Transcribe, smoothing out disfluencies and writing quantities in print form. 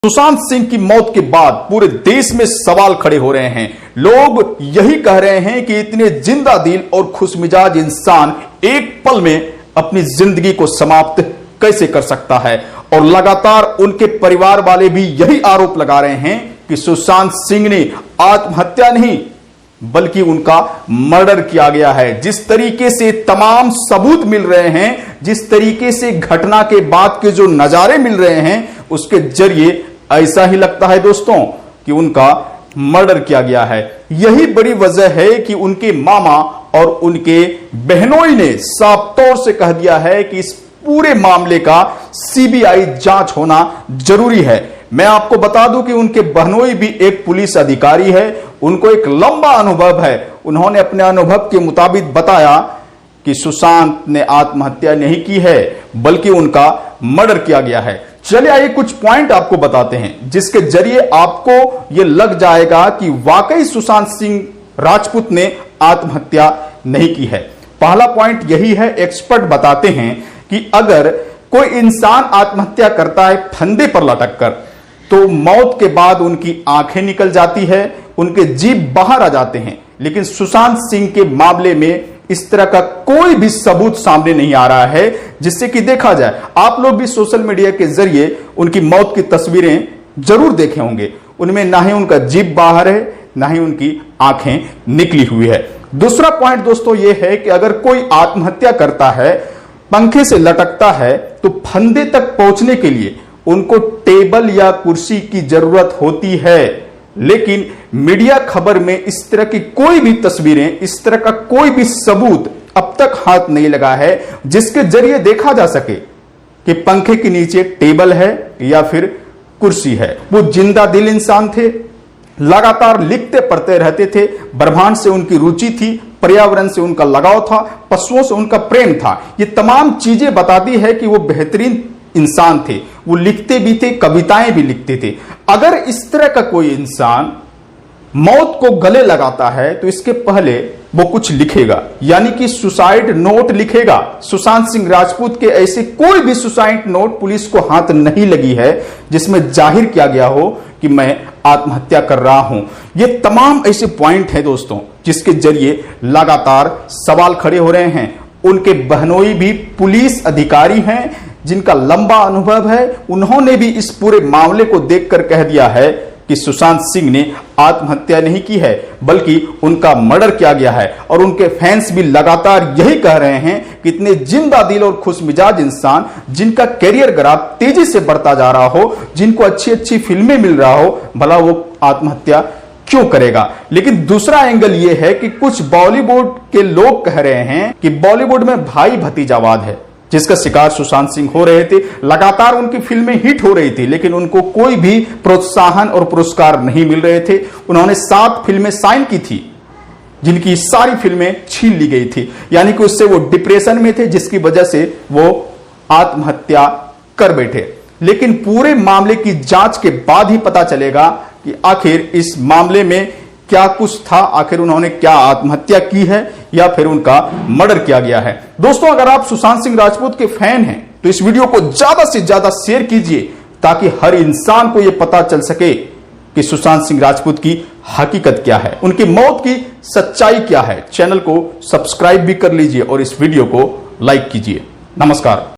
सुशांत सिंह की मौत के बाद पूरे देश में सवाल खड़े हो रहे हैं। लोग यही कह रहे हैं कि इतने जिंदा दिल और खुशमिजाज इंसान एक पल में अपनी जिंदगी को समाप्त कैसे कर सकता है। और लगातार उनके परिवार वाले भी यही आरोप लगा रहे हैं कि सुशांत सिंह ने आत्महत्या नहीं बल्कि उनका मर्डर किया गया है। जिस तरीके से तमाम सबूत मिल रहे हैं, जिस तरीके से घटना के बाद के जो नजारे मिल रहे हैं, उसके जरिए ऐसा ही लगता है दोस्तों कि उनका मर्डर किया गया है। यही बड़ी वजह है कि उनके मामा और उनके बहनोई ने साफ तौर से कह दिया है कि इस पूरे मामले का सीबीआई जांच होना जरूरी है। मैं आपको बता दूं कि उनके बहनोई भी एक पुलिस अधिकारी है, उनको एक लंबा अनुभव है। उन्होंने अपने अनुभव के मुताबिक बताया कि सुशांत ने आत्महत्या नहीं की है बल्कि उनका मर्डर किया गया है। चलिए आइए कुछ पॉइंट आपको बताते हैं जिसके जरिए आपको यह लग जाएगा कि वाकई सुशांत सिंह राजपूत ने आत्महत्या नहीं की है। पहला पॉइंट यही है, एक्सपर्ट बताते हैं कि अगर कोई इंसान आत्महत्या करता है फंदे पर लटक कर, तो मौत के बाद उनकी आंखें निकल जाती है, उनके जीभ बाहर आ जाते हैं। लेकिन सुशांत सिंह के मामले में इस तरह का कोई भी सबूत सामने नहीं आ रहा है जिससे कि देखा जाए। आप लोग भी सोशल मीडिया के जरिए उनकी मौत की तस्वीरें जरूर देखे होंगे। उनमें ना ही उनका जीभ बाहर है, ना ही उनकी आंखें निकली हुई है। दूसरा पॉइंट दोस्तों यह है कि अगर कोई आत्महत्या करता है, पंखे से लटकता है, तो फंदे तक पहुंचने के लिए उनको टेबल या कुर्सी की जरूरत होती है। लेकिन मीडिया खबर में इस तरह की कोई भी तस्वीरें, इस तरह का कोई भी सबूत अब तक हाथ नहीं लगा है जिसके जरिए देखा जा सके कि पंखे के नीचे टेबल है या फिर कुर्सी है। वो जिंदा दिल इंसान थे, लगातार लिखते पढ़ते रहते थे, ब्रह्मांड से उनकी रुचि थी, पर्यावरण से उनका लगाव था, पशुओं से उनका प्रेम था। ये तमाम चीजें बताती है कि वो बेहतरीन इंसान थे। वो लिखते भी थे, कविताएं भी लिखते थे। अगर इस तरह का कोई इंसान मौत को गले लगाता है तो इसके पहले वो कुछ लिखेगा, यानी कि सुसाइड नोट लिखेगा। सुशांत सिंह राजपूत के ऐसे कोई भी सुसाइड नोट पुलिस को हाथ नहीं लगी है जिसमें जाहिर किया गया हो कि मैं आत्महत्या कर रहा हूं। ये तमाम ऐसे पॉइंट हैं दोस्तों जिसके जरिए लगातार सवाल खड़े हो रहे हैं। उनके बहनोई भी पुलिस अधिकारी हैं जिनका लंबा अनुभव है। उन्होंने भी इस पूरे मामले को देखकर कह दिया है कि सुशांत सिंह ने आत्महत्या नहीं की है बल्कि उनका मर्डर किया गया है। और उनके फैंस भी लगातार यही कह रहे हैं कि इतने जिंदा दिल और खुशमिजाज इंसान जिनका कैरियर ग्राफ तेजी से बढ़ता जा रहा हो, जिनको अच्छी अच्छी फिल्में मिल रहा हो, भला वो आत्महत्या क्यों करेगा। लेकिन दूसरा एंगल यह है कि कुछ बॉलीवुड के लोग कह रहे हैं कि बॉलीवुड में भाई भतीजावाद है जिसका शिकार सुशांत सिंह हो रहे थे। लगातार उनकी फिल्में हिट हो रही थी लेकिन उनको कोई भी प्रोत्साहन और पुरस्कार नहीं मिल रहे थे। उन्होंने 7 फिल्में साइन की थी जिनकी सारी फिल्में छीन ली गई थी, यानी कि उससे वो डिप्रेशन में थे जिसकी वजह से वो आत्महत्या कर बैठे। लेकिन पूरे मामले की जांच के बाद ही पता चलेगा कि आखिर इस मामले में क्या कुछ था, आखिर उन्होंने क्या आत्महत्या की है या फिर उनका मर्डर किया गया है। दोस्तों अगर आप सुशांत सिंह राजपूत के फैन हैं तो इस वीडियो को ज्यादा से ज्यादा शेयर कीजिए ताकि हर इंसान को यह पता चल सके कि सुशांत सिंह राजपूत की हकीकत क्या है, उनकी मौत की सच्चाई क्या है। चैनल को सब्सक्राइब भी कर लीजिए और इस वीडियो को लाइक कीजिए। नमस्कार।